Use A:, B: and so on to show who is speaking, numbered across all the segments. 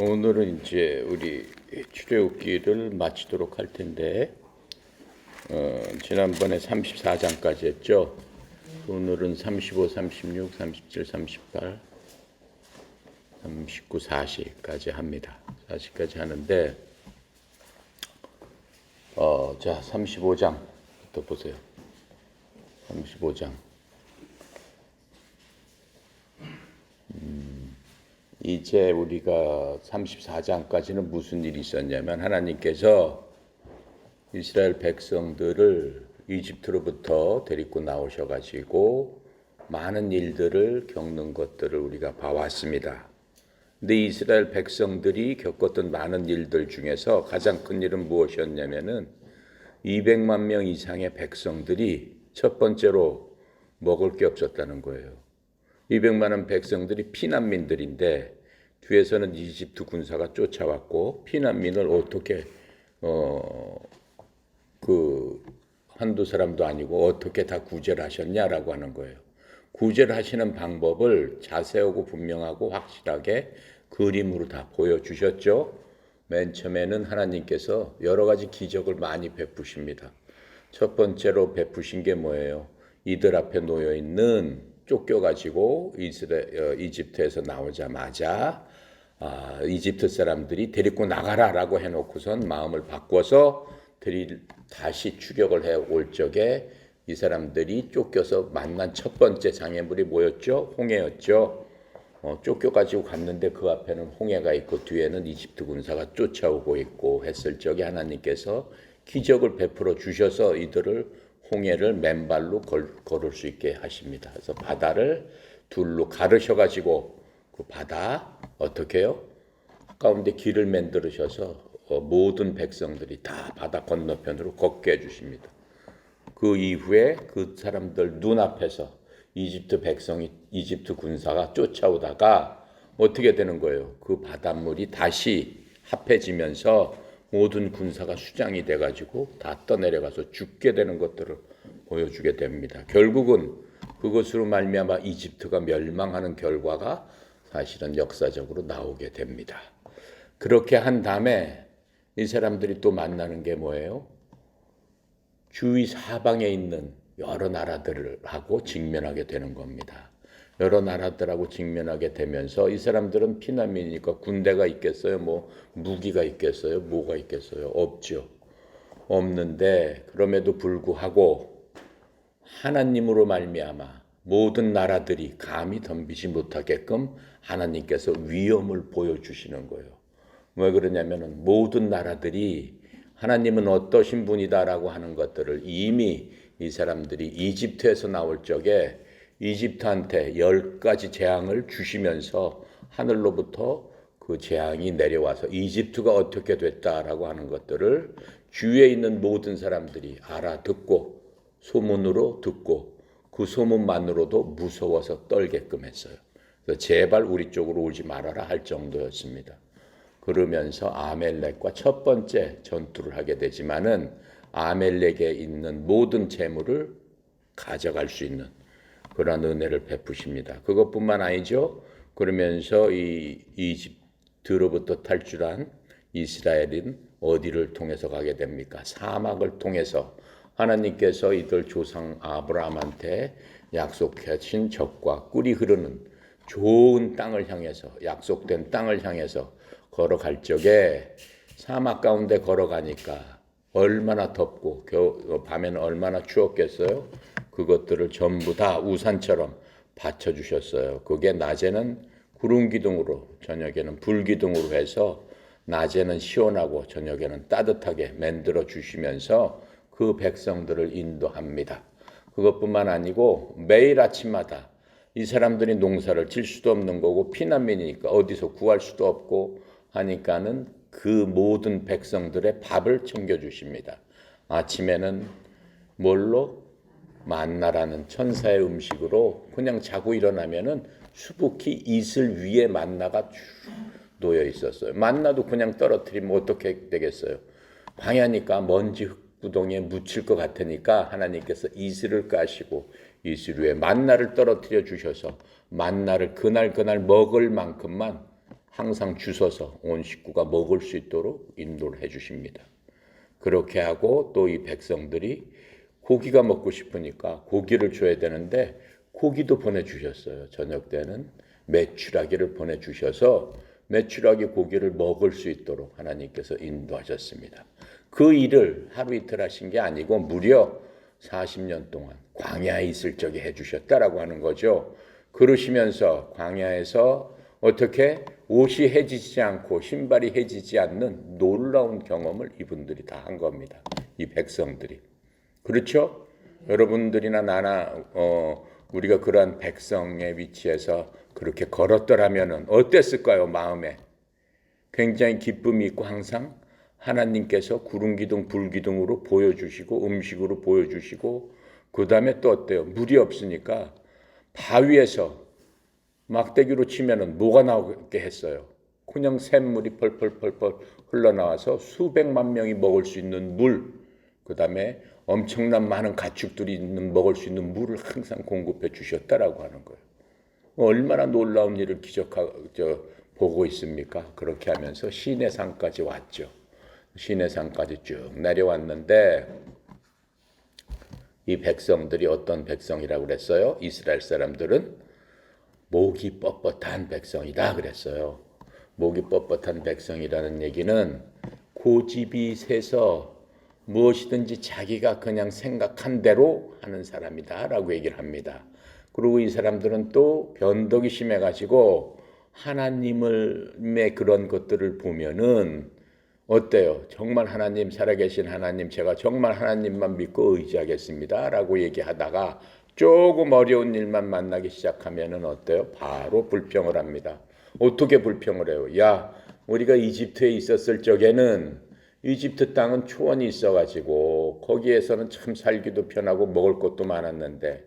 A: 오늘은 이제 우리 출애굽기를 마치도록 할 텐데, 지난번에 34장까지 했죠. 오늘은 35, 36, 37, 38, 39, 40까지 합니다. 40까지 하는데, 자, 35장부터 보세요. 35장. 이제 우리가 34장까지는 무슨 일이 있었냐면 하나님께서 이스라엘 백성들을 이집트로부터 데리고 나오셔가지고 많은 일들을 겪는 것들을 우리가 봐왔습니다. 근데 이스라엘 백성들이 겪었던 많은 일들 중에서 가장 큰 일은 무엇이었냐면은 200만 명 이상의 백성들이 첫 번째로 먹을 게 없었다는 거예요. 200만 원 백성들이 피난민들인데 뒤에서는 이집트 군사가 쫓아왔고 피난민을 어떻게 한두 사람도 아니고 어떻게 다 구제를 하셨냐라고 하는 거예요. 구제를 하시는 방법을 자세하고 분명하고 확실하게 그림으로 다 보여주셨죠. 맨 처음에는 하나님께서 여러 가지 기적을 많이 베푸십니다. 첫 번째로 베푸신 게 뭐예요? 이들 앞에 놓여 있는 쫓겨가지고 이집트에서 나오자마자 이집트 사람들이 데리고 나가라라고 해놓고선 마음을 바꿔서 다시 추격을 해올 적에 이 사람들이 쫓겨서 만난 첫 번째 장애물이 뭐였죠? 홍해였죠. 쫓겨가지고 갔는데 그 앞에는 홍해가 있고 뒤에는 이집트 군사가 쫓아오고 있고 했을 적에 하나님께서 기적을 베풀어 주셔서 이들을 홍해를 맨발로 걸을 수 있게 하십니다. 그래서 바다를 둘로 가르셔가지고 그 바다 어떻게 해요? 가운데 길을 만들으셔서 모든 백성들이 다 바다 건너편으로 걷게 해주십니다. 그 이후에 그 사람들 눈앞에서 이집트 군사가 쫓아오다가 어떻게 되는 거예요? 그 바닷물이 다시 합해지면서 모든 군사가 수장이 돼가지고 다 떠내려가서 죽게 되는 것들을 보여주게 됩니다. 결국은 그것으로 말미암아 이집트가 멸망하는 결과가 사실은 역사적으로 나오게 됩니다. 그렇게 한 다음에 이 사람들이 또 만나는 게 뭐예요? 주위 사방에 있는 여러 나라들하고 직면하게 되는 겁니다. 여러 나라들하고 직면하게 되면서 이 사람들은 피난민이니까 군대가 있겠어요? 뭐 무기가 있겠어요? 뭐가 있겠어요? 없죠. 없는데 그럼에도 불구하고 하나님으로 말미암아 모든 나라들이 감히 덤비지 못하게끔 하나님께서 위엄을 보여주시는 거예요. 왜 그러냐면은 모든 나라들이 하나님은 어떠신 분이다라고 하는 것들을 이미 이 사람들이 이집트에서 나올 적에 이집트한테 10가지 재앙을 주시면서 하늘로부터 그 재앙이 내려와서 이집트가 어떻게 됐다라고 하는 것들을 주위에 있는 모든 사람들이 알아듣고 소문으로 듣고 그 소문만으로도 무서워서 떨게끔 했어요. 그래서 제발 우리 쪽으로 오지 말아라 할 정도였습니다. 그러면서 아멜렉과 첫 번째 전투를 하게 되지만은 아멜렉에 있는 모든 재물을 가져갈 수 있는 그런 은혜를 베푸십니다. 그것뿐만 아니죠. 그러면서 이 이집트로부터 탈출한 이스라엘은 어디를 통해서 가게 됩니까? 사막을 통해서 하나님께서 이들 조상 아브라함한테 약속하신 적과 꿀이 흐르는 좋은 땅을 향해서 약속된 땅을 향해서 걸어갈 적에 사막 가운데 걸어가니까 얼마나 덥고 밤에는 얼마나 추웠겠어요. 그것들을 전부 다 우산처럼 받쳐주셨어요. 그게 낮에는 구름 기둥으로 저녁에는 불 기둥으로 해서 낮에는 시원하고 저녁에는 따뜻하게 만들어 주시면서 그 백성들을 인도합니다. 그것뿐만 아니고 매일 아침마다 이 사람들이 농사를 질 수도 없는 거고 피난민이니까 어디서 구할 수도 없고 하니까는 그 모든 백성들의 밥을 챙겨주십니다. 아침에는 뭘로? 만나라는 천사의 음식으로 그냥 자고 일어나면은 수북히 이슬 위에 만나가 쭉 놓여 있었어요. 만나도 그냥 떨어뜨리면 어떻게 되겠어요? 광야니까 먼지 흙구덩이에 묻힐 것 같으니까 하나님께서 이슬을 까시고 이슬 위에 만나를 떨어뜨려 주셔서 만나를 그날 먹을 만큼만 항상 주셔서 온 식구가 먹을 수 있도록 인도를 해주십니다. 그렇게 하고 또 이 백성들이 고기가 먹고 싶으니까 고기를 줘야 되는데 고기도 보내주셨어요. 저녁 때는 메추라기를 보내주셔서 메추라기 고기를 먹을 수 있도록 하나님께서 인도하셨습니다. 그 일을 하루 이틀 하신 게 아니고 무려 40년 동안 광야에 있을 적에 해주셨다라고 하는 거죠. 그러시면서 광야에서 어떻게 옷이 해지지 않고 신발이 해지지 않는 놀라운 경험을 이분들이 다 한 겁니다. 이 백성들이. 그렇죠? 여러분들이나 나나 우리가 그러한 백성의 위치에서 그렇게 걸었더라면 어땠을까요? 마음에. 굉장히 기쁨이 있고 항상 하나님께서 구름 기둥 불 기둥으로 보여주시고 음식으로 보여주시고 그 다음에 또 어때요? 물이 없으니까 바위에서 막대기로 치면은 뭐가 나오게 했어요? 그냥 샘물이 펄펄펄펄 흘러나와서 수백만 명이 먹을 수 있는 물, 그 다음에 엄청난 많은 가축들이 먹을 수 있는 물을 항상 공급해 주셨다라고 하는 거예요. 얼마나 놀라운 일을 보고 있습니까? 그렇게 하면서 시내산까지 왔죠. 시내산까지 쭉 내려왔는데 이 백성들이 어떤 백성이라고 그랬어요? 이스라엘 사람들은 목이 뻣뻣한 백성이다 그랬어요. 목이 뻣뻣한 백성이라는 얘기는 고집이 세서 무엇이든지 자기가 그냥 생각한 대로 하는 사람이다라고 얘기를 합니다. 그리고 이 사람들은 또 변덕이 심해가지고 하나님의 그런 것들을 보면은 어때요? 정말 하나님, 살아계신 하나님, 제가 정말 하나님만 믿고 의지하겠습니다 라고 얘기하다가 조금 어려운 일만 만나기 시작하면은 어때요? 바로 불평을 합니다. 어떻게 불평을 해요? 야, 우리가 이집트에 있었을 적에는 이집트 땅은 초원이 있어가지고 거기에서는 참 살기도 편하고 먹을 것도 많았는데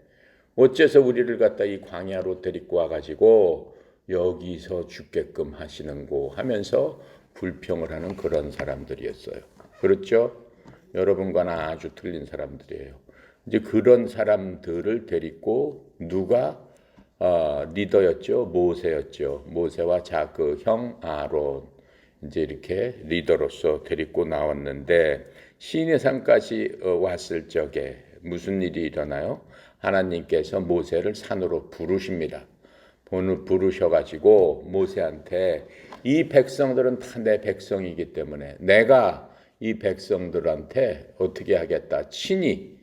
A: 어째서 우리를 갖다 이 광야로 데리고 와가지고 여기서 죽게끔 하시는고 하면서 불평을 하는 그런 사람들이었어요. 그렇죠? 여러분과는 아주 틀린 사람들이에요. 이제 그런 사람들을 데리고 누가 리더였죠? 모세였죠. 모세와 그 형 아론 이제 이렇게 리더로서 데리고 나왔는데 시내산까지 왔을 적에 무슨 일이 일어나요? 하나님께서 모세를 산으로 부르십니다. 부르셔가지고 모세한테 이 백성들은 다 내 백성이기 때문에 내가 이 백성들한테 어떻게 하겠다. 친히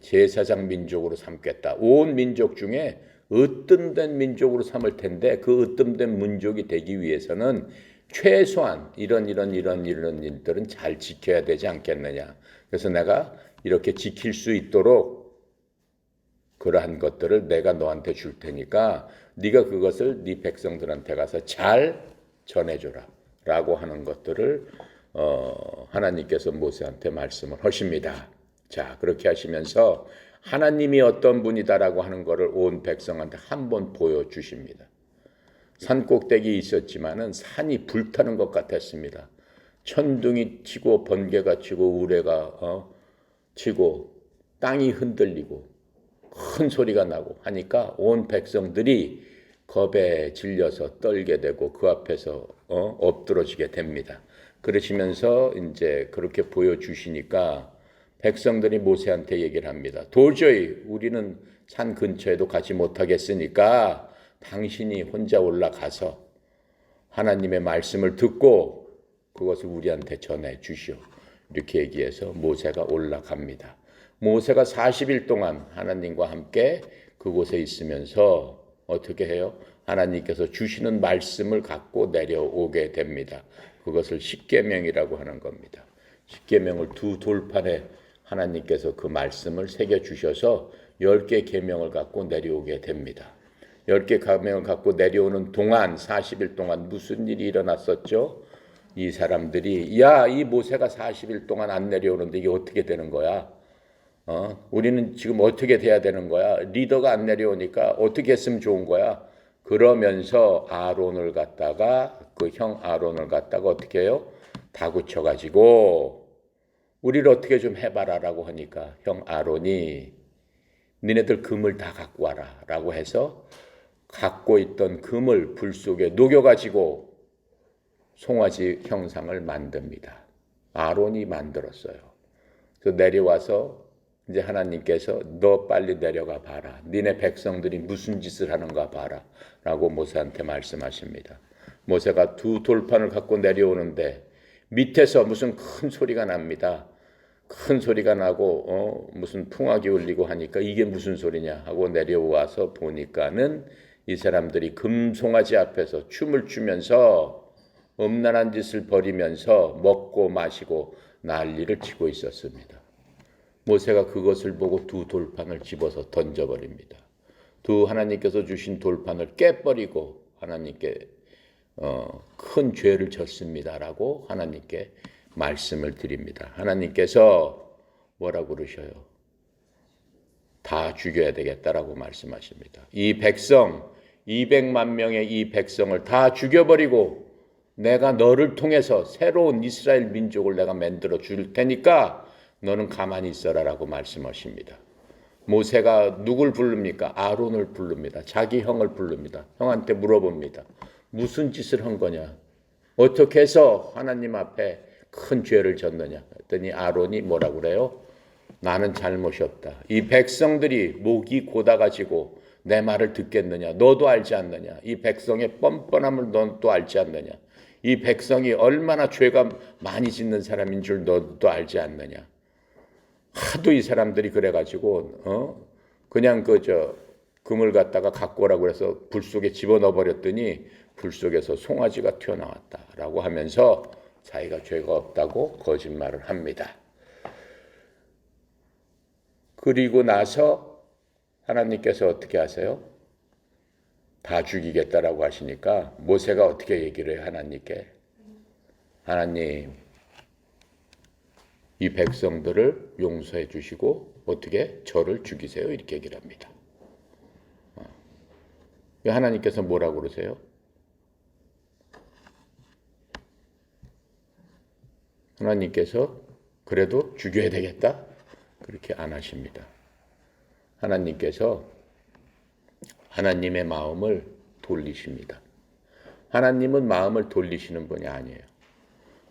A: 제사장 민족으로 삼겠다. 온 민족 중에 으뜸된 민족으로 삼을 텐데 그 으뜸된 민족이 되기 위해서는 최소한 이런 일들은 잘 지켜야 되지 않겠느냐. 그래서 내가 이렇게 지킬 수 있도록 그러한 것들을 내가 너한테 줄 테니까 네가 그것을 네 백성들한테 가서 잘 전해줘라 라고 하는 것들을 하나님께서 모세한테 말씀을 하십니다. 자, 그렇게 하시면서 하나님이 어떤 분이다라고 하는 것을 온 백성한테 한번 보여주십니다. 산 꼭대기에 있었지만은 산이 불타는 것 같았습니다. 천둥이 치고 번개가 치고 우레가 치고 땅이 흔들리고 큰 소리가 나고 하니까 온 백성들이 겁에 질려서 떨게 되고 그 앞에서 엎드러지게 됩니다. 그러시면서 이제 그렇게 보여주시니까 백성들이 모세한테 얘기를 합니다. 도저히 우리는 산 근처에도 가지 못하겠으니까 당신이 혼자 올라가서 하나님의 말씀을 듣고 그것을 우리한테 전해 주시오. 이렇게 얘기해서 모세가 올라갑니다. 모세가 40일 동안 하나님과 함께 그곳에 있으면서 어떻게 해요? 하나님께서 주시는 말씀을 갖고 내려오게 됩니다. 그것을 십계명이라고 하는 겁니다. 십계명을 두 돌판에 하나님께서 그 말씀을 새겨주셔서 10개 계명을 갖고 내려오게 됩니다. 10개 계명을 갖고 내려오는 동안 40일 동안 무슨 일이 일어났었죠? 이 사람들이 이 모세가 40일 동안 안 내려오는데 이게 어떻게 되는 거야? 우리는 지금 어떻게 돼야 되는 거야? 리더가 안 내려오니까 어떻게 했으면 좋은 거야? 그러면서 아론을 갖다가 그 형 아론을 갖다가 어떻게 해요? 다구쳐가지고 우리를 어떻게 좀 해봐라라고 하니까 형 아론이 니네들 금을 다 갖고 와라 라고 해서 갖고 있던 금을 불 속에 녹여가지고 송아지 형상을 만듭니다. 아론이 만들었어요. 그래서 내려와서 이제 하나님께서 너 빨리 내려가 봐라. 니네 백성들이 무슨 짓을 하는가 봐라. 라고 모세한테 말씀하십니다. 모세가 두 돌판을 갖고 내려오는데 밑에서 무슨 큰 소리가 납니다. 큰 소리가 나고 무슨 풍악이 울리고 하니까 이게 무슨 소리냐 하고 내려와서 보니까는 이 사람들이 금송아지 앞에서 춤을 추면서 음란한 짓을 벌이면서 먹고 마시고 난리를 치고 있었습니다. 모세가 그것을 보고 두 돌판을 집어서 던져버립니다. 두 하나님께서 주신 돌판을 깨버리고 하나님께 큰 죄를 졌습니다라고 하나님께 말씀을 드립니다. 하나님께서 뭐라고 그러셔요? 다 죽여야 되겠다라고 말씀하십니다. 이 백성 200만 명의 이 백성을 다 죽여버리고 내가 너를 통해서 새로운 이스라엘 민족을 내가 만들어 줄 테니까 너는 가만히 있어라라고 말씀하십니다. 모세가 누굴 부릅니까? 아론을 부릅니다. 자기 형을 부릅니다. 형한테 물어봅니다. 무슨 짓을 한 거냐? 어떻게 해서 하나님 앞에 큰 죄를 졌느냐? 그랬더니 아론이 뭐라고 그래요? 나는 잘못이 없다. 이 백성들이 목이 고다가지고 내 말을 듣겠느냐? 너도 알지 않느냐? 이 백성의 뻔뻔함을 너도 알지 않느냐? 이 백성이 얼마나 죄가 많이 짓는 사람인 줄 너도 알지 않느냐? 하도 이 사람들이 그래가지고 그냥 금을 갖고 오라고 해서 불 속에 집어넣어 버렸더니 불 속에서 송아지가 튀어나왔다라고 하면서 자기가 죄가 없다고 거짓말을 합니다. 그리고 나서 하나님께서 어떻게 하세요? 다 죽이겠다라고 하시니까 모세가 어떻게 얘기를 해요? 하나님께. 하나님, 이 백성들을 용서해 주시고 어떻게 저를 죽이세요? 이렇게 얘기를 합니다. 하나님께서 뭐라고 그러세요? 하나님께서 그래도 죽여야 되겠다? 그렇게 안 하십니다. 하나님께서 하나님의 마음을 돌리십니다. 하나님은 마음을 돌리시는 분이 아니에요.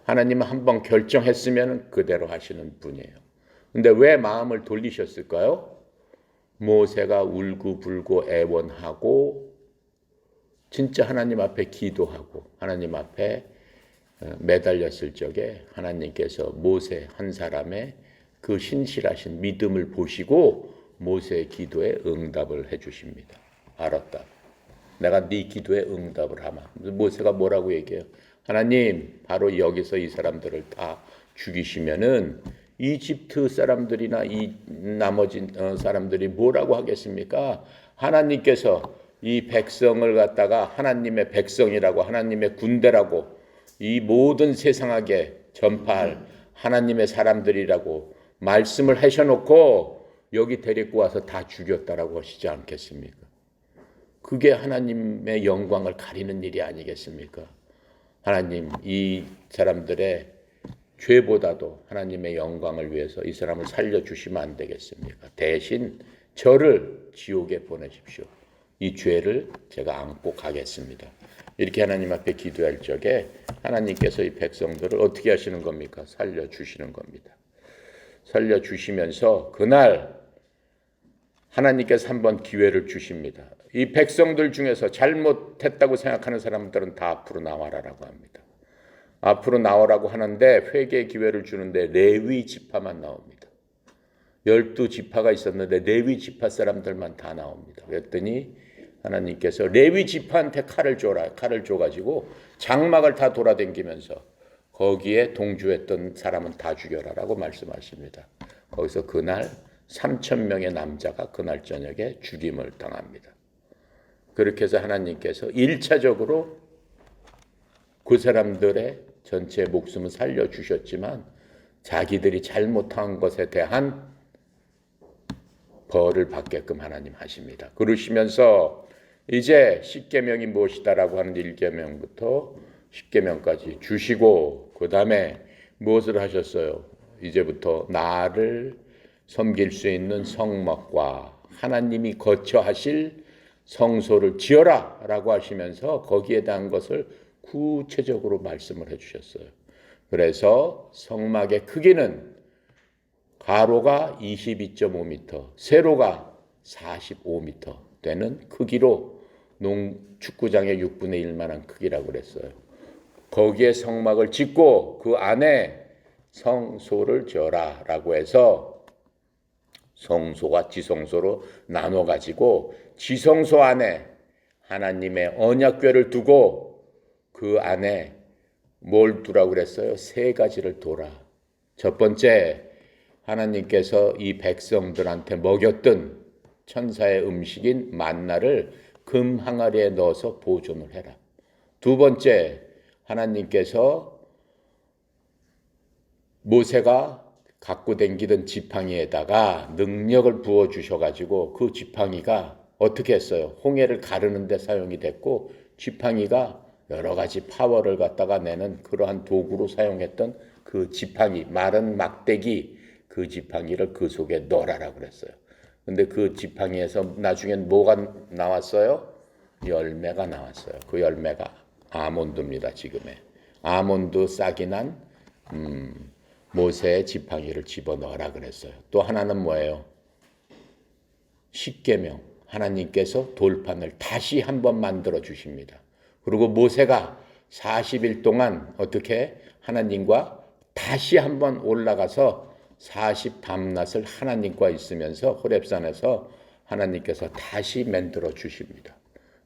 A: 하나님은 한번 결정했으면 그대로 하시는 분이에요. 근데 왜 마음을 돌리셨을까요? 모세가 울고불고 애원하고 진짜 하나님 앞에 기도하고 하나님 앞에 매달렸을 적에 하나님께서 모세 한 사람의 그 신실하신 믿음을 보시고 모세의 기도에 응답을 해주십니다. 알았다. 내가 네 기도에 응답을 하마. 모세가 뭐라고 얘기해요? 하나님, 바로 여기서 이 사람들을 다 죽이시면은 이집트 사람들이나 이 나머지 사람들이 뭐라고 하겠습니까? 하나님께서 이 백성을 갖다가 하나님의 백성이라고 하나님의 군대라고 이 모든 세상에게 전파할 하나님의 사람들이라고 말씀을 하셔놓고 여기 데리고 와서 다 죽였다라고 하시지 않겠습니까? 그게 하나님의 영광을 가리는 일이 아니겠습니까? 하나님, 이 사람들의 죄보다도 하나님의 영광을 위해서 이 사람을 살려주시면 안 되겠습니까? 대신 저를 지옥에 보내십시오. 이 죄를 제가 안고 가겠습니다. 이렇게 하나님 앞에 기도할 적에 하나님께서 이 백성들을 어떻게 하시는 겁니까? 살려주시는 겁니다. 살려주시면서 그날 하나님께서 한번 기회를 주십니다. 이 백성들 중에서 잘못했다고 생각하는 사람들은 다 앞으로 나와라라고 합니다. 앞으로 나오라고 하는데 회개의 기회를 주는데 레위 지파만 나옵니다. 12지파가 있었는데 레위 지파 사람들만 다 나옵니다. 그랬더니 하나님께서 레위 지파한테 칼을 줘라. 칼을 줘가지고 장막을 다 돌아다니면서 거기에 동조했던 사람은 다 죽여라라고 말씀하십니다. 거기서 그날 3,000명의 남자가 그날 저녁에 죽임을 당합니다. 그렇게 해서 하나님께서 1차적으로 그 사람들의 전체 목숨을 살려주셨지만 자기들이 잘못한 것에 대한 벌을 받게끔 하나님 하십니다. 그러시면서 이제 10계명이 무엇이다라고 하는 1계명부터 10계명까지 주시고 그 다음에 무엇을 하셨어요? 이제부터 나를 섬길 수 있는 성막과 하나님이 거처하실 성소를 지어라 라고 하시면서 거기에 대한 것을 구체적으로 말씀을 해주셨어요. 그래서 성막의 크기는 가로가 22.5m, 세로가 45m 되는 크기로 축구장의 6분의 1만한 크기라고 그랬어요. 거기에 성막을 짓고 그 안에 성소를 지어라 라고 해서 성소와 지성소로 나눠 가지고 지성소 안에 하나님의 언약궤를 두고 그 안에 뭘 두라고 그랬어요? 세 가지를 둬라. 첫 번째, 하나님께서 이 백성들한테 먹였던 천사의 음식인 만나를 금 항아리에 넣어서 보존을 해라. 두 번째, 하나님께서 모세가 갖고 다니던 지팡이에다가 능력을 부어 주셔가지고 그 지팡이가 어떻게 했어요? 홍해를 가르는 데 사용이 됐고 지팡이가 여러 가지 파워를 갖다가 내는 그러한 도구로 사용했던 그 지팡이, 마른 막대기, 그 지팡이를 그 속에 넣으라고 그랬어요. 근데 그 지팡이에서 나중엔 뭐가 나왔어요? 열매가 나왔어요. 그 열매가 아몬드입니다. 지금의 아몬드 싹이 난 모세의 지팡이를 집어넣으라 그랬어요. 또 하나는 뭐예요? 십계명. 하나님께서 돌판을 다시 한번 만들어 주십니다. 그리고 모세가 40일 동안 어떻게 하나님과 다시 한번 올라가서 40밤낮을 하나님과 있으면서 호렙산에서 하나님께서 다시 만들어 주십니다.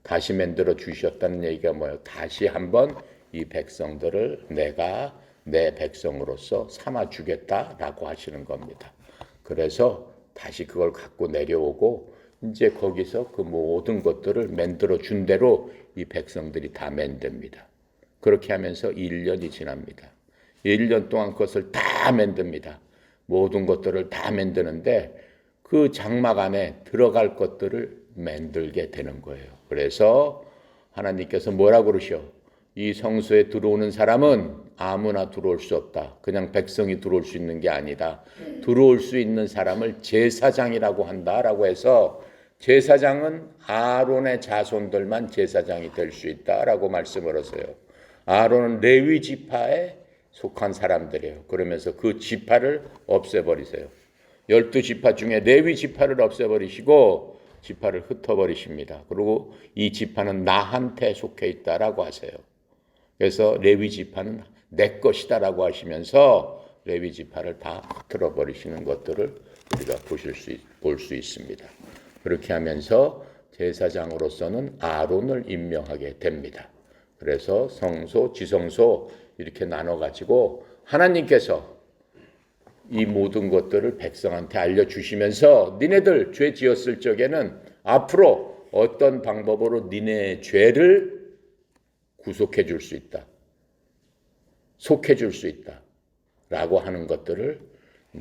A: 다시 만들어 주셨다는 얘기가 뭐예요? 다시 한번 이 백성들을 내가 내 백성으로서 삼아 주겠다라고 하시는 겁니다. 그래서 다시 그걸 갖고 내려오고 이제 거기서 그 모든 것들을 만들어 준 대로 이 백성들이 다 만듭니다. 그렇게 하면서 1년이 지납니다. 1년 동안 그것을 다 만듭니다. 모든 것들을 다 만드는데 그 장막 안에 들어갈 것들을 만들게 되는 거예요. 그래서 하나님께서 뭐라고 그러셔? 이 성소에 들어오는 사람은 아무나 들어올 수 없다. 그냥 백성이 들어올 수 있는 게 아니다. 들어올 수 있는 사람을 제사장이라고 한다라고 해서 제사장은 아론의 자손들만 제사장이 될 수 있다라고 말씀을 하세요. 아론은 레위 지파에 속한 사람들이에요. 그러면서 그 지파를 없애버리세요. 12지파 중에 레위 지파를 없애버리시고 지파를 흩어버리십니다. 그리고 이 지파는 나한테 속해 있다라고 하세요. 그래서 레위 지파는 내 것이다라고 하시면서 레위 지파를 다 흩어 버리시는 것들을 우리가 볼 수 있습니다. 그렇게 하면서 제사장으로서는 아론을 임명하게 됩니다. 그래서 성소, 지성소 이렇게 나눠 가지고 하나님께서 이 모든 것들을 백성한테 알려주시면서 니네들 죄 지었을 적에는 앞으로 어떤 방법으로 니네 죄를 구속해 줄 수 있다. 속해 줄 수 있다. 라고 하는 것들을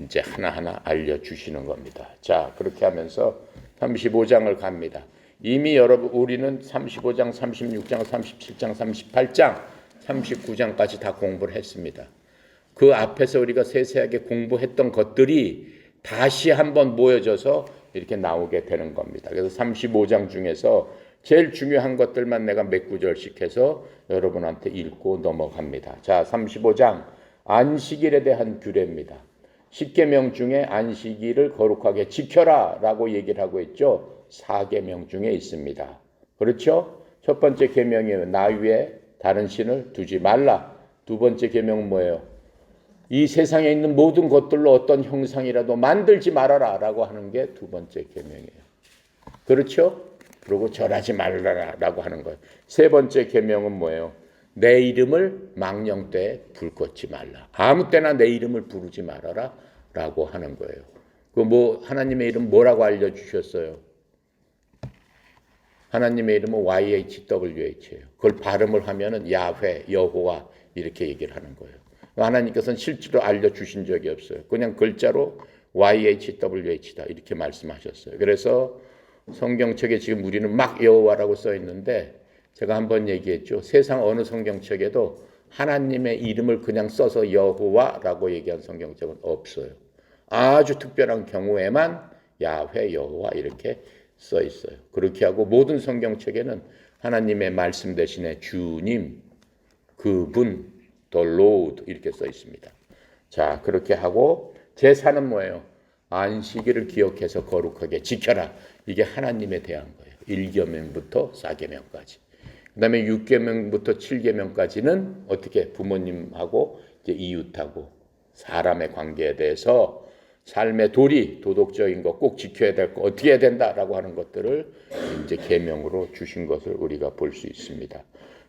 A: 이제 하나하나 알려주시는 겁니다. 자, 그렇게 하면서 35장을 갑니다. 이미 여러분 우리는 35장, 36장, 37장, 38장, 39장까지 다 공부를 했습니다. 그 앞에서 우리가 세세하게 공부했던 것들이 다시 한번 모여져서 이렇게 나오게 되는 겁니다. 그래서 35장 중에서 제일 중요한 것들만 내가 몇 구절씩 해서 여러분한테 읽고 넘어갑니다. 자, 35장 안식일에 대한 규례입니다. 10계명 중에 안식일을 거룩하게 지켜라 라고 얘기를 하고 있죠. 4계명 중에 있습니다. 그렇죠? 첫 번째 계명이에요. 나 위에 다른 신을 두지 말라. 두 번째 계명은 뭐예요? 이 세상에 있는 모든 것들로 어떤 형상이라도 만들지 말아라 라고 하는 게 두 번째 계명이에요. 그렇죠? 그리고 절하지 말라라 라고 하는 거예요. 세 번째 계명은 뭐예요? 내 이름을 망령되에 불꽃지 말라. 아무 때나 내 이름을 부르지 말아라 라고 하는 거예요. 그 하나님의 이름 뭐라고 알려주셨어요? 하나님의 이름은 YHWH예요. 그걸 발음을 하면은 야훼, 여호와 이렇게 얘기를 하는 거예요. 하나님께서는 실제로 알려주신 적이 없어요. 그냥 글자로 YHWH다 이렇게 말씀하셨어요. 그래서 성경책에 지금 우리는 막 여호와라고 써 있는데 제가 한번 얘기했죠. 세상 어느 성경책에도 하나님의 이름을 그냥 써서 여호와라고 얘기한 성경책은 없어요. 아주 특별한 경우에만 야훼, 여호와 이렇게 써 있어요. 그렇게 하고 모든 성경책에는 하나님의 말씀 대신에 주님, 그분, the Lord 이렇게 써 있습니다. 자, 그렇게 하고 제사는 뭐예요? 안식일을 기억해서 거룩하게 지켜라. 이게 하나님에 대한 거예요. 1계명부터 4계명까지. 그다음에 6계명부터 7계명까지는 어떻게 부모님하고 이제 이웃하고 사람의 관계에 대해서 삶의 도리, 도덕적인 거 꼭 지켜야 될 거 어떻게 해야 된다라고 하는 것들을 이제 계명으로 주신 것을 우리가 볼 수 있습니다.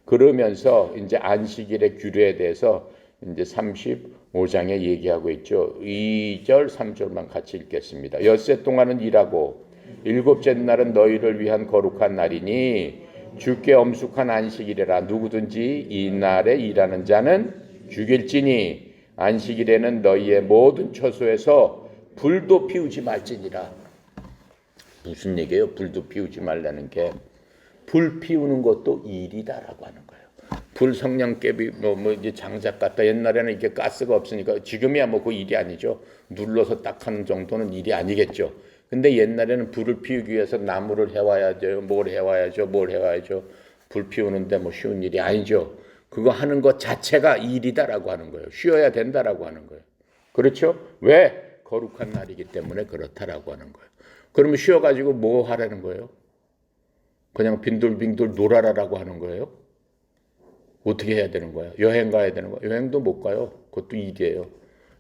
A: 그러면서 이제 안식일의 규례에 대해서 이제 35장에 얘기하고 있죠. 2절, 3절만 같이 읽겠습니다. 엿새 동안은 일하고 일곱째 날은 너희를 위한 거룩한 날이니 주께 엄숙한 안식일이라. 누구든지 이 날에 일하는 자는 죽일지니 안식일에는 너희의 모든 처소에서 불도 피우지 말지니라. 무슨 얘기예요? 불도 피우지 말라는 게 불 피우는 것도 일이다라고 하는 거예요. 불 성냥개비 이제 장작 같다. 옛날에는 이렇게 가스가 없으니까 지금이야 뭐 그 일이 아니죠. 눌러서 딱 하는 정도는 일이 아니겠죠. 근데 옛날에는 불을 피우기 위해서 나무를 해와야죠. 뭘 해와야죠. 불 피우는데 뭐 쉬운 일이 아니죠. 그거 하는 것 자체가 일이다라고 하는 거예요. 쉬어야 된다라고 하는 거예요. 그렇죠? 왜? 거룩한 날이기 때문에 그렇다라고 하는 거예요. 그러면 쉬어가지고 뭐 하라는 거예요? 그냥 빈돌빈돌 놀아라라고 하는 거예요? 어떻게 해야 되는 거야? 여행 가야 되는 거야? 여행도 못 가요. 그것도 일이에요.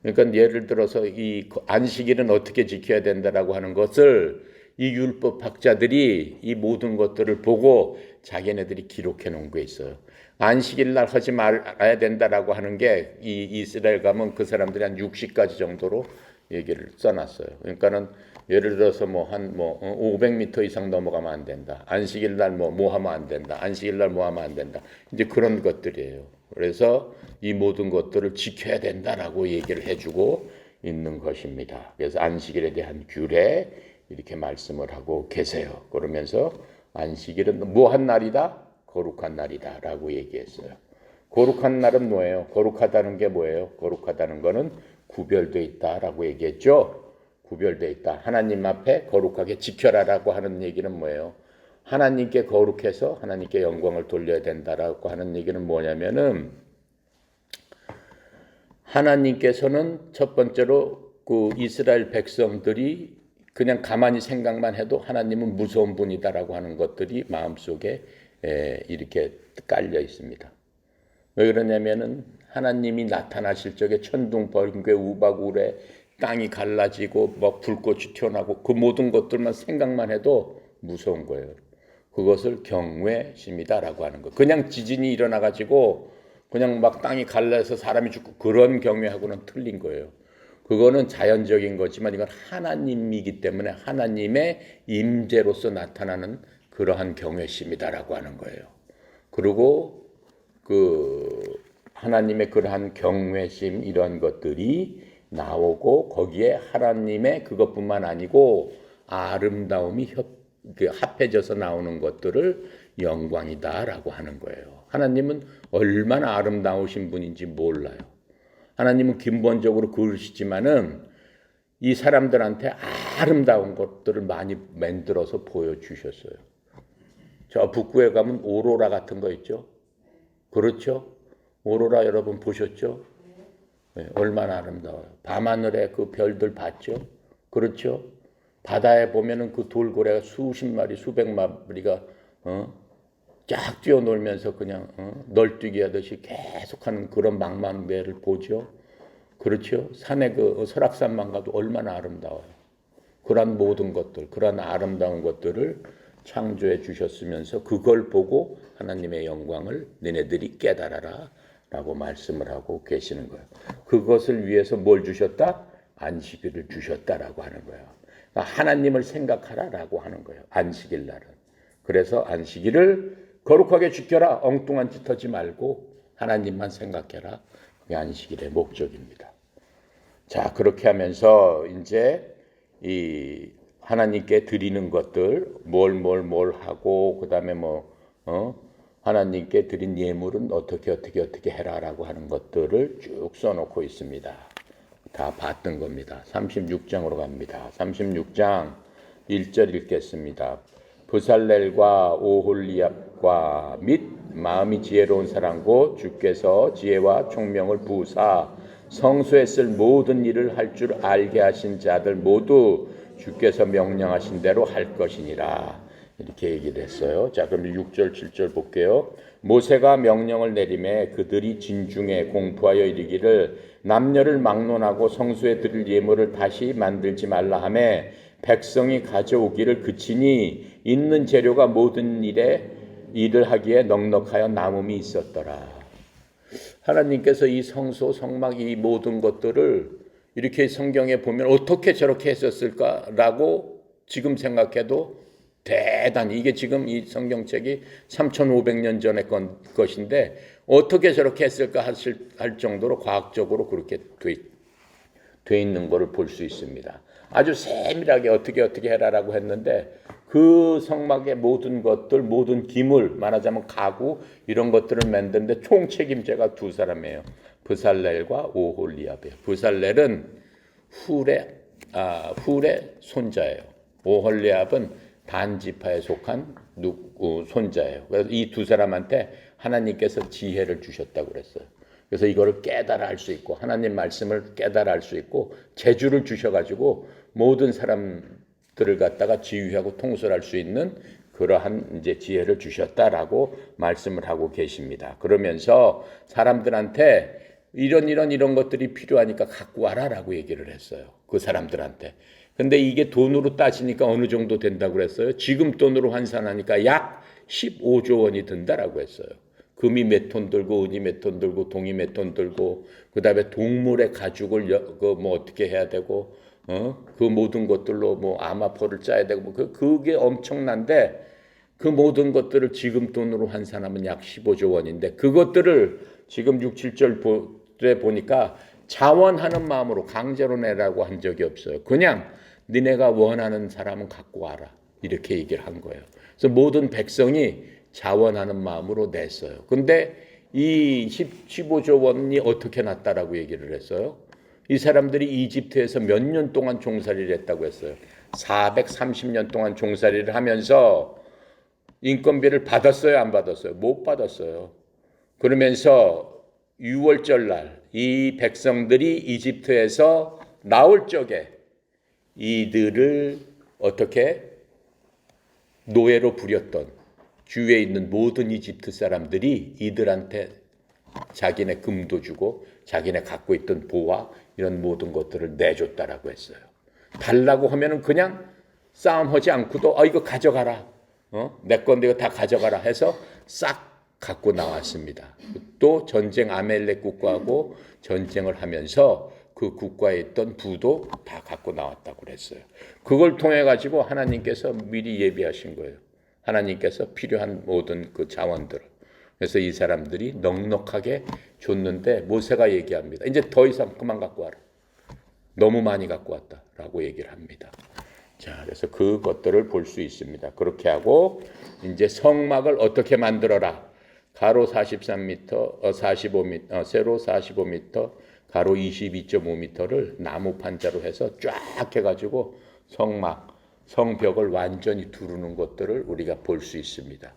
A: 그러니까 예를 들어서 이 안식일은 어떻게 지켜야 된다라고 하는 것을 이 율법학자들이 이 모든 것들을 보고 자기네들이 기록해 놓은 게 있어요. 안식일 날 하지 말아야 된다라고 하는 게 이 이스라엘 가면 그 사람들이 한 60가지 정도로 얘기를 써놨어요. 그러니까는 예를 들어서 뭐 500m 이상 넘어가면 안 된다. 안식일 날 뭐 하면 안 된다. 안식일 날 뭐 하면 안 된다. 이제 그런 것들이에요. 그래서 이 모든 것들을 지켜야 된다라고 얘기를 해주고 있는 것입니다. 그래서 안식일에 대한 규례 이렇게 말씀을 하고 계세요. 그러면서 안식일은 무한 날이다, 거룩한 날이다라고 얘기했어요. 거룩한 날은 뭐예요? 거룩하다는 게 뭐예요? 거룩하다는 거는 구별되어 있다라고 얘기했죠. 구별되어 있다. 하나님 앞에 거룩하게 지켜라라고 하는 얘기는 뭐예요? 하나님께 거룩해서 하나님께 영광을 돌려야 된다라고 하는 얘기는 뭐냐면은 하나님께서는 첫 번째로 그 이스라엘 백성들이 그냥 가만히 생각만 해도 하나님은 무서운 분이다라고 하는 것들이 마음속에 이렇게 깔려 있습니다. 왜 그러냐면은 하나님이 나타나실 적에 천둥, 번개, 우박, 우레, 땅이 갈라지고 막 불꽃이 튀어나오고 그 모든 것들만 생각만 해도 무서운 거예요. 그것을 경외심이다라고 하는 거예요. 그냥 지진이 일어나가지고 그냥 막 땅이 갈라서 사람이 죽고 그런 경외하고는 틀린 거예요. 그거는 자연적인 거지만 이건 하나님이기 때문에 하나님의 임재로서 나타나는 그러한 경외심이다라고 하는 거예요. 그리고 그 하나님의 그러한 경외심 이런 것들이 나오고 거기에 하나님의 그것뿐만 아니고 아름다움이 합해져서 나오는 것들을 영광이다라고 하는 거예요. 하나님은 얼마나 아름다우신 분인지 몰라요. 하나님은 근본적으로 그러시지만은 이 사람들한테 아름다운 것들을 많이 만들어서 보여주셨어요. 저 북구에 가면 오로라 같은 거 있죠? 그렇죠? 오로라 여러분 보셨죠? 네, 얼마나 아름다워요. 밤하늘에 그 별들 봤죠? 그렇죠? 바다에 보면은 그 돌고래가 수십 마리, 수백 마리가 쫙 뛰어놀면서 그냥 널뛰기 하듯이 계속하는 그런 망망대해를 보죠. 그렇죠? 산에 그 설악산만 가도 얼마나 아름다워요. 그런 모든 것들, 그런 아름다운 것들을 창조해 주셨으면서 그걸 보고 하나님의 영광을 너네들이 깨달아라 라고 말씀을 하고 계시는 거예요. 그것을 위해서 뭘 주셨다? 안식일을 주셨다라고 하는 거예요. 그러니까 하나님을 생각하라라고 하는 거예요. 안식일 날은. 그래서 안식일을 거룩하게 지켜라. 엉뚱한 짓 하지 말고 하나님만 생각해라. 그게 안식일의 목적입니다. 자, 그렇게 하면서 이제 이 하나님께 드리는 것들 뭘 하고 그다음에 하나님께 드린 예물은 어떻게 해라라고 하는 것들을 쭉 써놓고 있습니다. 다 봤던 겁니다. 36장으로 갑니다. 36장 1절 읽겠습니다. 부살렐과 오홀리압과 및 마음이 지혜로운 사람고 주께서 지혜와 총명을 부사 성소에 쓸 모든 일을 할 줄 알게 하신 자들 모두 주께서 명령하신 대로 할 것이니라. 이렇게 얘기를 했어요. 자, 그럼 6절 7절 볼게요. 모세가 명령을 내림에 그들이 진중에 공포하여 이르기를 남녀를 막론하고 성소에 드릴 예물을 다시 만들지 말라 하며 백성이 가져오기를 그치니 있는 재료가 모든 일을 하기에 넉넉하여 남음이 있었더라. 하나님께서 이 성소, 성막, 이 모든 것들을 이렇게 성경에 보면 어떻게 저렇게 했었을까라고 지금 생각해도 대단히, 이게 지금 이 성경책이 3,500년 전의 것인데 어떻게 저렇게 했을까 할 정도로 과학적으로 그렇게 돼 있는 것을 볼 수 있습니다. 아주 세밀하게 어떻게 해라라고 했는데 그 성막의 모든 것들, 모든 기물, 말하자면 가구 이런 것들을 만드는데 총 책임자가 두 사람이에요. 부살렐과 오홀리압이에요. 부살렐은 훌의 손자예요. 오홀리압은 단지파에 속한 손자예요. 그래서 이 두 사람한테 하나님께서 지혜를 주셨다고 그랬어요. 그래서 이거를 깨달아 할 수 있고 하나님 말씀을 깨달아 할 수 있고 재주를 주셔가지고 모든 사람들을 갖다가 지휘하고 통솔할 수 있는 그러한 이제 지혜를 주셨다라고 말씀을 하고 계십니다. 그러면서 사람들한테 이런 것들이 필요하니까 갖고 와라라고 얘기를 했어요. 그 사람들한테. 근데 이게 돈으로 따지니까 어느 정도 된다고 그랬어요? 지금 돈으로 환산하니까 약 15조 원이 든다라고 했어요. 금이 몇 톤 들고 은이 몇 톤 들고 동이 몇 톤 들고 그다음에 동물의 가죽을 뭐 어떻게 해야 되고 그 모든 것들로 뭐 아마포를 짜야 되고 뭐 그게 엄청난데 그 모든 것들을 지금 돈으로 환산하면 약 15조 원인데 그것들을 지금 6, 7절에 보니까 자원하는 마음으로 강제로 내라고 한 적이 없어요. 그냥 니네가 원하는 사람은 갖고 와라 이렇게 얘기를 한 거예요. 그래서 모든 백성이 자원하는 마음으로 냈어요. 근데 이 15조 원이 어떻게 났다라고 얘기를 했어요? 이 사람들이 이집트에서 몇 년 동안 종살이를 했다고 했어요. 430년 동안 종살이를 하면서 인건비를 받았어요? 안 받았어요? 못 받았어요. 그러면서 6월절 날 이 백성들이 이집트에서 나올 적에 이들을 어떻게 노예로 부렸던 주위에 있는 모든 이집트 사람들이 이들한테 자기네 금도 주고 자기네 갖고 있던 보화 이런 모든 것들을 내줬다라고 했어요. 달라고 하면은 그냥 싸움하지 않고도 이거 가져가라. 내 건데 이거 다 가져가라 해서 싹 갖고 나왔습니다. 또 전쟁 아멜렉 국가하고 전쟁을 하면서 그 국가에 있던 부도 다 갖고 나왔다고 그랬어요. 그걸 통해 가지고 하나님께서 미리 예비하신 거예요. 하나님께서 필요한 모든 그 자원들을. 그래서 이 사람들이 넉넉하게 줬는데 모세가 얘기합니다. 이제 더 이상 그만 갖고 와라. 너무 많이 갖고 왔다라고 얘기를 합니다. 자, 그래서 그것들을 볼 수 있습니다. 그렇게 하고 이제 성막을 어떻게 만들어라. 가로 43m, 45m, 세로 45m, 가로 22.5m를 나무 판자로 해서 쫙 해가지고 성막, 성벽을 완전히 두르는 것들을 우리가 볼 수 있습니다.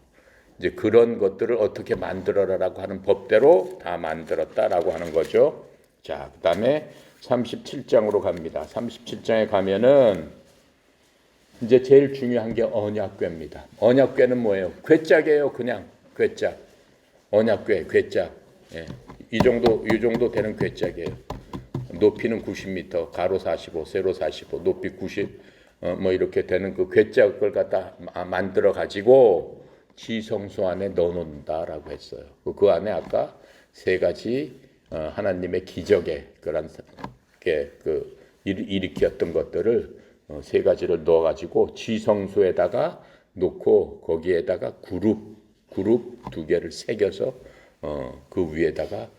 A: 이제 그런 것들을 어떻게 만들어라라고 하는 법대로 다 만들었다라고 하는 거죠. 자, 그다음에 37장으로 갑니다. 37장에 가면은 이제 제일 중요한 게 언약궤입니다. 언약궤는 뭐예요? 궤짝이에요. 그냥 궤짝. 언약궤, 궤짝. 예. 이 정도 되는 궤짝이에요. 높이는 90m, 가로 45, 세로 45, 높이 90, 뭐 이렇게 되는 그 궤짝을 갖다 만들어 가지고 지성소 안에 넣어놓는다라고 했어요. 그 안에 아까 세 가지 하나님의 기적의 그런 일으켰던 것들을 세 가지를 넣어 가지고 지성소에다가 놓고 거기에다가 그룹 두 개를 새겨서 그 위에다가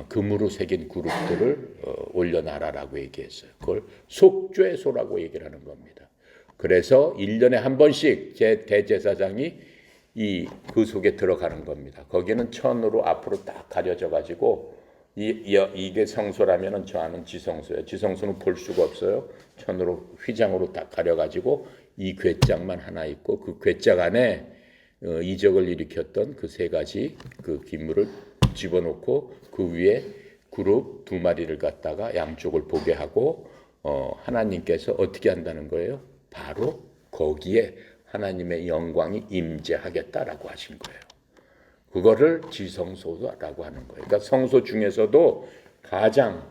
A: 금으로 새긴 그룹들을 올려놔라라고 얘기했어요. 그걸 속죄소라고 얘기를 하는 겁니다. 그래서 1년에 한 번씩 대제사장이 그 속에 들어가는 겁니다. 거기는 천으로 앞으로 딱 가려져 가지고 이게 성소라면은 저 안은 지성소예요. 지성소는 볼 수가 없어요. 천으로 휘장으로 딱 가려 가지고 이 궤짝만 하나 있고 그 궤짝 안에 이적을 일으켰던 그 세 가지 그 기물을 집어넣고 그 위에 그룹 두 마리를 갖다가 양쪽을 보게 하고 하나님께서 어떻게 한다는 거예요? 바로 거기에 하나님의 영광이 임재하겠다라고 하신 거예요. 그거를 지성소라고 하는 거예요. 그러니까 성소 중에서도 가장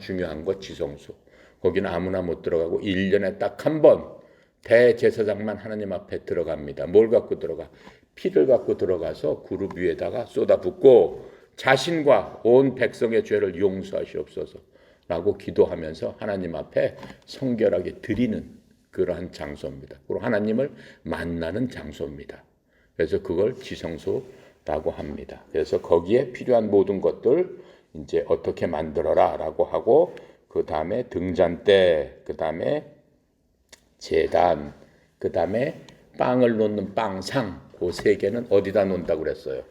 A: 중요한 것 지성소. 거기는 아무나 못 들어가고 1년에 딱 한 번 대제사장만 하나님 앞에 들어갑니다. 뭘 갖고 들어가? 피를 갖고 들어가서 그룹 위에다가 쏟아붓고 자신과 온 백성의 죄를 용서하시옵소서 라고 기도하면서 하나님 앞에 성결하게 드리는 그러한 장소입니다. 그리고 하나님을 만나는 장소입니다. 그래서 그걸 지성소라고 합니다. 그래서 거기에 필요한 모든 것들 이제 어떻게 만들어라 라고 하고 그 다음에 등잔대, 그 다음에 제단, 그 다음에 빵을 놓는 빵상, 그 세 개는 어디다 놓는다고 그랬어요?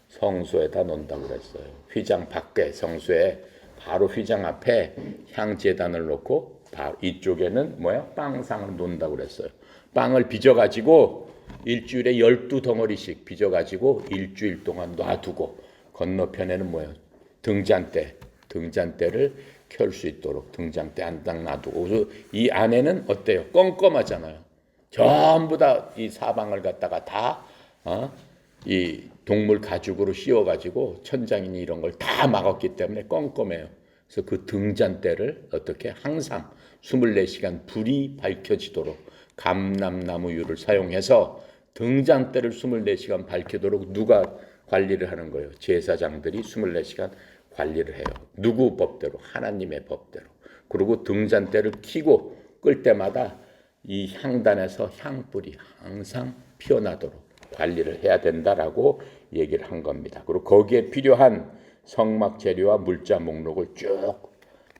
A: 성소에다 놓는다고 그랬어요. 휘장 밖에 성소에 바로 휘장 앞에 향제단을 놓고 바로 이쪽에는 빵상을 놓는다고 그랬어요. 빵을 빚어가지고 일주일에 12덩어리씩 빚어가지고 일주일 동안 놔두고 건너편에는 등잔대를 켤 수 있도록 등잔대 안 딱 놔두고 이 안에는 어때요? 껌껌하잖아요. 전부 다 이 사방을 갖다가 이 동물 가죽으로 씌워가지고 천장이니 이런 걸 다 막았기 때문에 껌껌해요. 그래서 그 등잔대를 어떻게 항상 24시간 불이 밝혀지도록 감람나무유를 사용해서 등잔대를 24시간 밝히도록 누가 관리를 하는 거예요? 제사장들이 24시간 관리를 해요. 누구 법대로? 하나님의 법대로. 그리고 등잔대를 켜고 끌 때마다 이 향단에서 향불이 항상 피어나도록 관리를 해야 된다라고 얘기를 한 겁니다. 그리고 거기에 필요한 성막 재료와 물자 목록을 쭉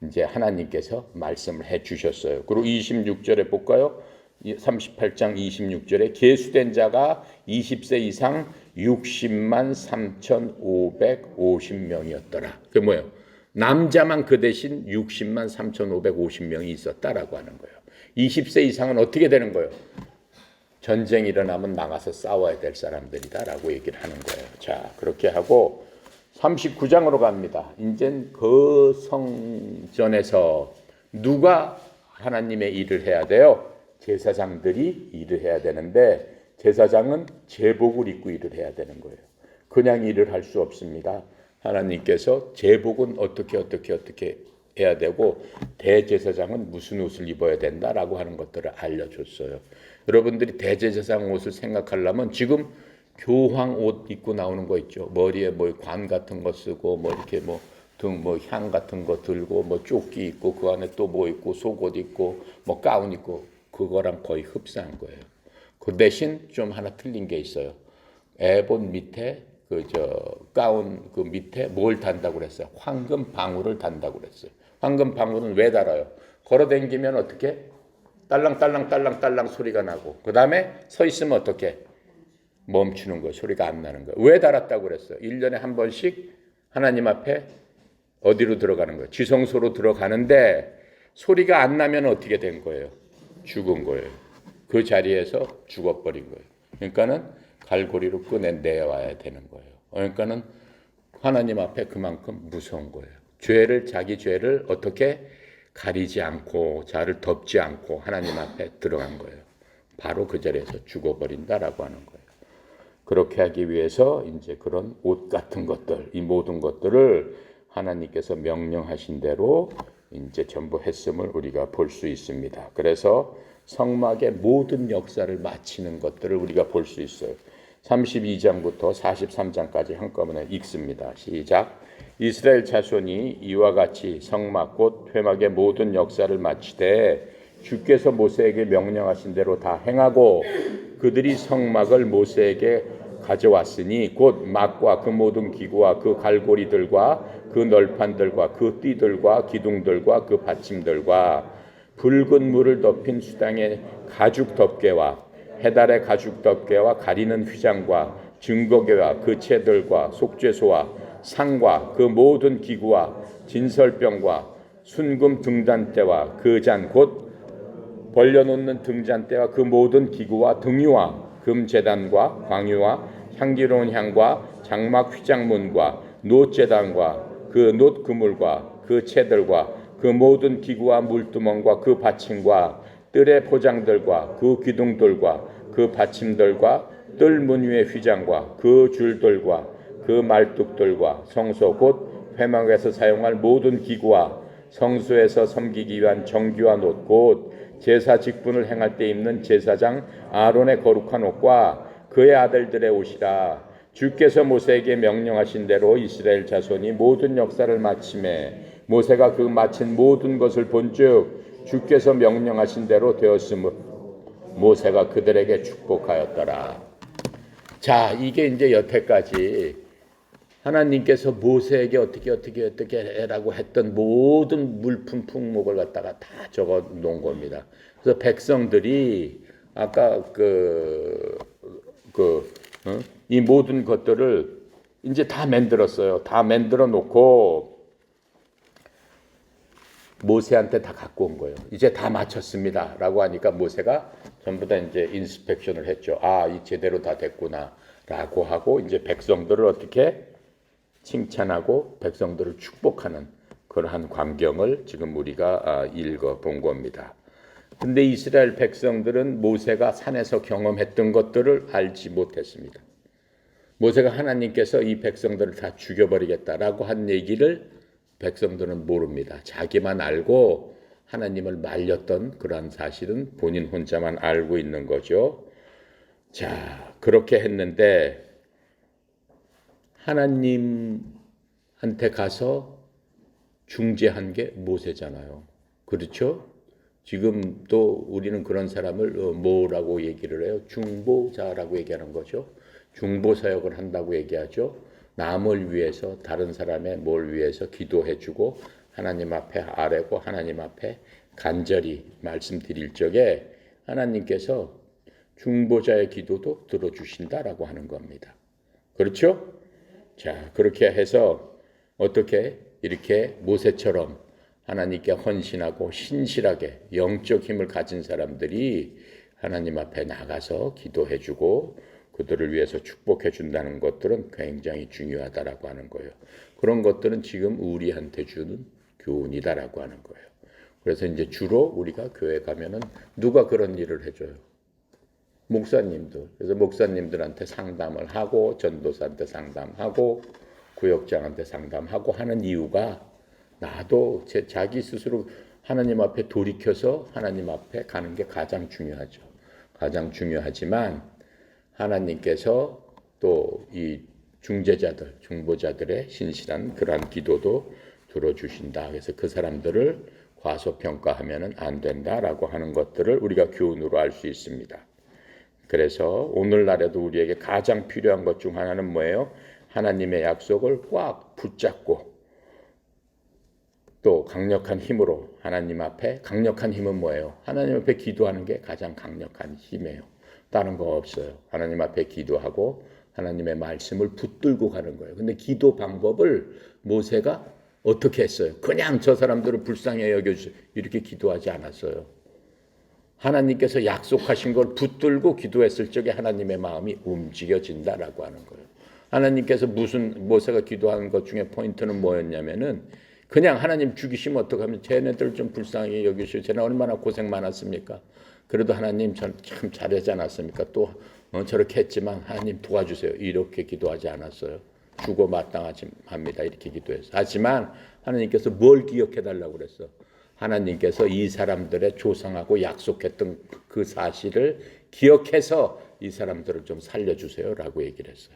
A: 이제 하나님께서 말씀을 해 주셨어요. 그리고 26절에 볼까요? 38장 26절에 계수된 자가 20세 이상 60만 3,550명이었더라. 그게 뭐예요? 남자만 그 대신 60만 3,550명이 있었다라고 하는 거예요. 20세 이상은 어떻게 되는 거예요? 전쟁이 일어나면 나가서 싸워야 될 사람들이다라고 얘기를 하는 거예요. 자, 그렇게 하고 39장으로 갑니다. 이젠 그 성전에서 누가 하나님의 일을 해야 돼요? 제사장들이 일을 해야 되는데 제사장은 제복을 입고 일을 해야 되는 거예요. 그냥 일을 할 수 없습니다. 하나님께서 제복은 어떻게 해야 되고 대제사장은 무슨 옷을 입어야 된다라고 하는 것들을 알려줬어요. 여러분들이 대제사장 옷을 생각하려면 지금 교황 옷 입고 나오는 거 있죠. 머리에 관 같은 거 쓰고 이렇게 등 향 같은 거 들고 조끼 입고 그 안에 또 있고 속옷 입고 가운 입고 그거랑 거의 흡사한 거예요. 그 대신 좀 하나 틀린 게 있어요. 에봇 밑에 가운 그 밑에 뭘 단다고 그랬어요? 황금 방울을 단다고 그랬어요. 황금 방울은 왜 달아요? 걸어다니면 어떻게? 딸랑딸랑 소리가 나고 그 다음에 서 있으면 어떻게? 멈추는 거, 소리가 안 나는 거. 왜 달았다고 그랬어요? 1년에 한 번씩 하나님 앞에 어디로 들어가는 거예요? 지성소로 들어가는데 소리가 안 나면 어떻게 된 거예요? 죽은 거예요. 그 자리에서 죽어버린 거예요. 그러니까는 갈고리로 꺼내내와야 되는 거예요. 그러니까는 하나님 앞에 그만큼 무서운 거예요. 자기 죄를 어떻게 가리지 않고 자를 덮지 않고 하나님 앞에 들어간 거예요. 바로 그 자리에서 죽어버린다라고 하는 거예요. 그렇게 하기 위해서 이제 그런 옷 같은 것들, 이 모든 것들을 하나님께서 명령하신 대로 이제 전부 했음을 우리가 볼 수 있습니다. 그래서 성막의 모든 역사를 마치는 것들을 우리가 볼 수 있어요. 32장부터 43장까지 한꺼번에 읽습니다. 시작. 이스라엘 자손이 이와 같이 성막 곧 회막의 모든 역사를 마치되 주께서 모세에게 명령하신 대로 다 행하고 그들이 성막을 모세에게 가져왔으니 곧 막과 그 모든 기구와 그 갈고리들과 그 널판들과 그 띠들과 기둥들과 그 받침들과 붉은 물을 덮인 수당의 가죽 덮개와 해달의 가죽 덮개와 가리는 휘장과 증거궤와 그 채들과 속죄소와 상과 그 모든 기구와 진설병과 순금 등단대와 그 잔 곧 벌려놓는 등잔대와 그 모든 기구와 등유와 금제단과 광유와 향기로운 향과 장막 휘장문과 놋제단과 그 놋그물과 그 채들과 그 모든 기구와 물두멍과 그 받침과 뜰의 포장들과 그 기둥들과 그 받침들과 뜰 문 위의 휘장과 그 줄들과 그 말뚝들과 성소 곧 회막에서 사용할 모든 기구와 성소에서 섬기기 위한 정기와 놋 곧 제사 직분을 행할 때 입는 제사장 아론의 거룩한 옷과 그의 아들들의 옷이라. 주께서 모세에게 명령하신 대로 이스라엘 자손이 모든 역사를 마침에 모세가 그 마친 모든 것을 본즉 주께서 명령하신 대로 되었으므로 모세가 그들에게 축복하였더라. 자, 이게 이제 여태까지 하나님께서 모세에게 어떻게 해라고 했던 모든 물품 품목을 갖다가 다 적어 놓은 겁니다. 그래서 백성들이 아까 이 모든 것들을 이제 다 만들었어요. 다 만들어 놓고 모세한테 다 갖고 온 거예요. 이제 다 마쳤습니다. 라고 하니까 모세가 전부 다 이제 인스펙션을 했죠. 아, 이 제대로 다 됐구나. 라고 하고 이제 백성들을 어떻게 칭찬하고 백성들을 축복하는 그러한 광경을 지금 우리가 읽어 본 겁니다. 근데 이스라엘 백성들은 모세가 산에서 경험했던 것들을 알지 못했습니다. 모세가 하나님께서 이 백성들을 다 죽여버리겠다라고 한 얘기를 백성들은 모릅니다. 자기만 알고 하나님을 말렸던 그러한 사실은 본인 혼자만 알고 있는 거죠. 자, 그렇게 했는데 하나님한테 가서 중재한 게 모세잖아요. 그렇죠? 지금도 우리는 그런 사람을 뭐라고 얘기를 해요? 중보자라고 얘기하는 거죠. 중보사역을 한다고 얘기하죠. 남을 위해서 다른 사람의 뭘 위해서 기도해주고 하나님 앞에 아뢰고 하나님 앞에 간절히 말씀드릴 적에 하나님께서 중보자의 기도도 들어주신다라고 하는 겁니다. 그렇죠? 자, 그렇게 해서 어떻게 이렇게 모세처럼 하나님께 헌신하고 신실하게 영적 힘을 가진 사람들이 하나님 앞에 나가서 기도해주고 그들을 위해서 축복해 준다는 것들은 굉장히 중요하다라고 하는 거예요. 그런 것들은 지금 우리한테 주는 교훈이다라고 하는 거예요. 그래서 이제 주로 우리가 교회 가면은 누가 그런 일을 해줘요? 목사님들. 그래서 목사님들한테 상담을 하고 전도사한테 상담하고 구역장한테 상담하고 하는 이유가 나도 자기 스스로 하나님 앞에 돌이켜서 하나님 앞에 가는 게 가장 중요하죠. 가장 중요하지만 하나님께서 또 이 중재자들, 중보자들의 신실한 그러한 기도도 들어주신다. 그래서 그 사람들을 과소평가하면 안 된다라고 하는 것들을 우리가 교훈으로 알 수 있습니다. 그래서 오늘날에도 우리에게 가장 필요한 것 중 하나는 뭐예요? 하나님의 약속을 꽉 붙잡고 또 강력한 힘으로 하나님 앞에, 강력한 힘은 뭐예요? 하나님 앞에 기도하는 게 가장 강력한 힘이에요. 다른 거 없어요. 하나님 앞에 기도하고 하나님의 말씀을 붙들고 가는 거예요. 근데 기도 방법을 모세가 어떻게 했어요? 그냥 저 사람들을 불쌍히 여겨주세요. 이렇게 기도하지 않았어요. 하나님께서 약속하신 걸 붙들고 기도했을 적에 하나님의 마음이 움직여진다라고 하는 거예요. 하나님께서 모세가 기도하는 것 중에 포인트는 뭐였냐면은 그냥 하나님 죽이시면 어떡하면 쟤네들 좀 불쌍히 여기시오. 쟤네 얼마나 고생 많았습니까? 그래도 하나님 참 잘하지 않았습니까? 또 저렇게 했지만 하나님 도와주세요. 이렇게 기도하지 않았어요. 죽어 마땅하지 합니다. 이렇게 기도했어요. 하지만 하나님께서 뭘 기억해달라고 그랬어? 하나님께서 이 사람들의 조상하고 약속했던 그 사실을 기억해서 이 사람들을 좀 살려주세요라고 얘기를 했어요.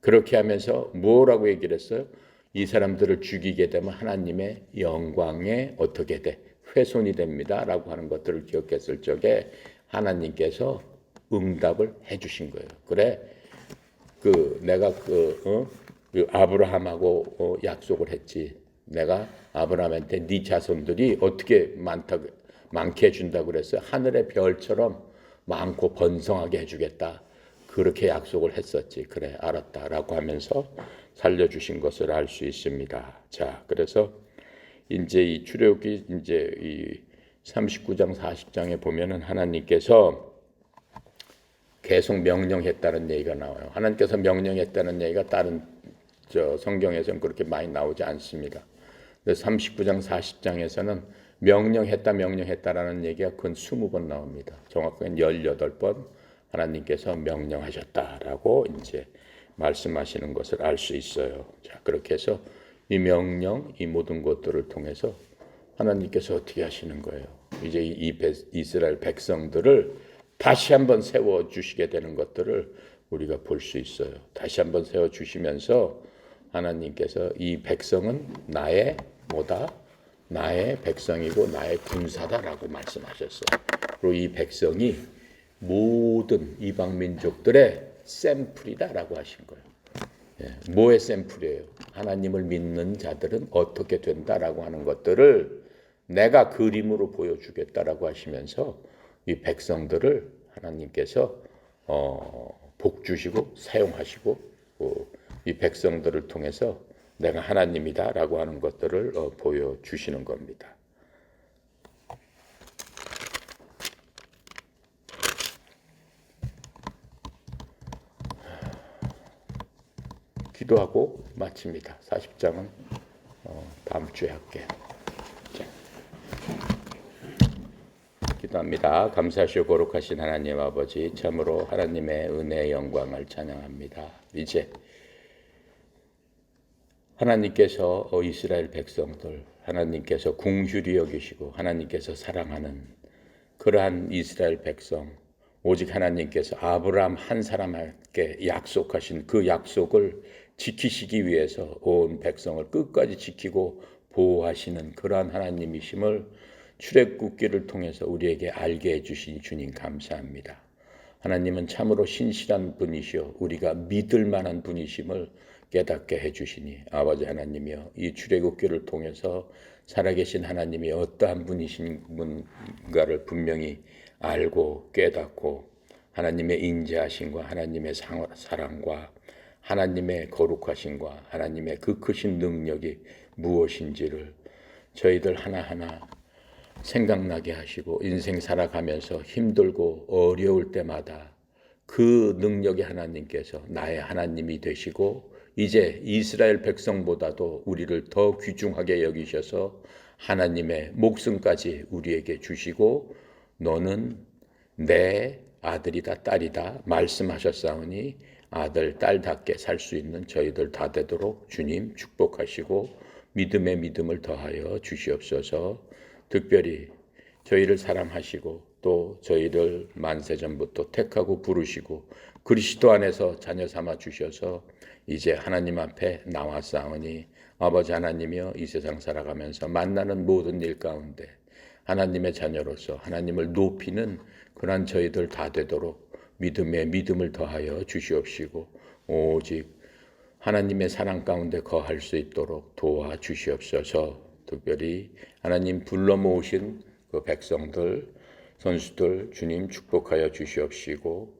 A: 그렇게 하면서 뭐라고 얘기를 했어요? 이 사람들을 죽이게 되면 하나님의 영광에 어떻게 돼? 훼손이 됩니다라고 하는 것들을 기억했을 적에 하나님께서 응답을 해주신 거예요. 그래, 내가 아브라함하고 약속을 했지. 내가 아브라함한테 네 자손들이 어떻게 많게 해준다고 그랬어요. 하늘의 별처럼 많고 번성하게 해주겠다. 그렇게 약속을 했었지. 그래, 알았다라고 하면서 살려주신 것을 알 수 있습니다. 자, 그래서 이제 이 출애굽기 이제 이 39장 40장에 보면은 하나님께서 계속 명령했다는 얘기가 나와요. 하나님께서 명령했다는 얘기가 다른 성경에서는 그렇게 많이 나오지 않습니다. 39장 40장에서는 명령했다라는 얘기가 근 20번 나옵니다. 정확하게는 18번 하나님께서 명령하셨다라고 이제 말씀하시는 것을 알 수 있어요. 자, 그렇게 해서 이 명령, 이 모든 것들을 통해서 하나님께서 어떻게 하시는 거예요? 이제 이 이스라엘 백성들을 다시 한번 세워 주시게 되는 것들을 우리가 볼 수 있어요. 다시 한번 세워 주시면서 하나님께서 이 백성은 나의 뭐다? 나의 백성이고 나의 군사다라고 말씀하셨어요. 그리고 이 백성이 모든 이방 민족들의 샘플이다라고 하신 거예요. 뭐의 샘플이에요? 하나님을 믿는 자들은 어떻게 된다라고 하는 것들을 내가 그림으로 보여주겠다라고 하시면서 이 백성들을 하나님께서 복 주시고 사용하시고 이 백성들을 통해서 내가 하나님이다라고 하는 것들을 보여주시는 겁니다. 기도하고 마칩니다. 40장은 다음 주에 할게요. 자, 기도합니다. 감사하시고 거룩하신 하나님 아버지, 참으로 하나님의 은혜의 영광을 찬양합니다. 이제 하나님께서 이스라엘 백성들, 하나님께서 긍휼히 여기시고 하나님께서 사랑하는 그러한 이스라엘 백성, 오직 하나님께서 아브라함 한 사람에게 약속하신 그 약속을 지키시기 위해서 온 백성을 끝까지 지키고 보호하시는 그러한 하나님이심을 출애굽기를 통해서 우리에게 알게 해주신 주님 감사합니다. 하나님은 참으로 신실한 분이시오 우리가 믿을 만한 분이심을 깨닫게 해주시니 아버지 하나님이여, 이 출애굽기를 통해서 살아계신 하나님이 어떠한 분이신가를 분명히 알고 깨닫고 하나님의 인자하심과 하나님의 사랑과 하나님의 거룩하심과 하나님의 그 크신 능력이 무엇인지를 저희들 하나하나 생각나게 하시고 인생 살아가면서 힘들고 어려울 때마다 그 능력의 하나님께서 나의 하나님이 되시고 이제 이스라엘 백성보다도 우리를 더 귀중하게 여기셔서 하나님의 목숨까지 우리에게 주시고 너는 내 아들이다 딸이다 말씀하셨사오니 아들 딸답게 살 수 있는 저희들 다 되도록 주님 축복하시고 믿음의 믿음을 더하여 주시옵소서. 특별히 저희를 사랑하시고 또 저희를 만세전부터 택하고 부르시고 그리스도 안에서 자녀 삼아 주셔서 이제 하나님 앞에 나왔사오니 아버지 하나님이여, 이 세상 살아가면서 만나는 모든 일 가운데 하나님의 자녀로서 하나님을 높이는 그러한 저희들 다 되도록 믿음의 믿음을 더하여 주시옵시고 오직 하나님의 사랑 가운데 거할 수 있도록 도와주시옵소서. 특별히 하나님 불러 모으신 그 백성들, 선수들 주님 축복하여 주시옵시고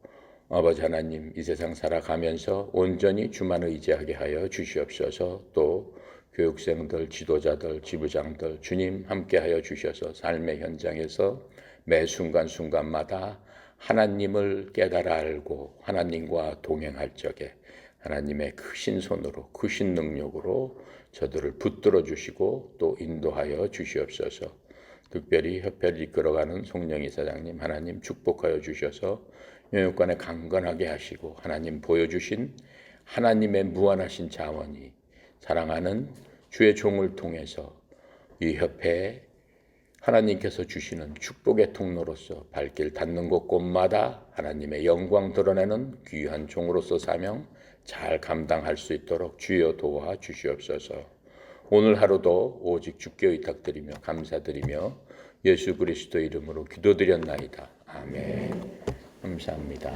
A: 아버지 하나님, 이 세상 살아가면서 온전히 주만 의지하게 하여 주시옵소서. 또 교육생들, 지도자들, 지부장들 주님 함께하여 주셔서 삶의 현장에서 매 순간순간마다 하나님을 깨달아 알고 하나님과 동행할 적에 하나님의 크신 손으로 크신 능력으로 저들을 붙들어 주시고 또 인도하여 주시옵소서. 특별히 협회를 이끌어가는 송영희 사장님 하나님 축복하여 주셔서 영육간에 강건하게 하시고 하나님 보여주신 하나님의 무한하신 자원이 사랑하는 주의 종을 통해서 이 협회에 하나님께서 주시는 축복의 통로로서 발길 닿는 곳곳마다 하나님의 영광 드러내는 귀한 종으로서 사명 잘 감당할 수 있도록 주여 도와 주시옵소서. 오늘 하루도 오직 주께 의탁드리며 감사드리며 예수 그리스도 이름으로 기도드렸나이다. 아멘. 감사합니다.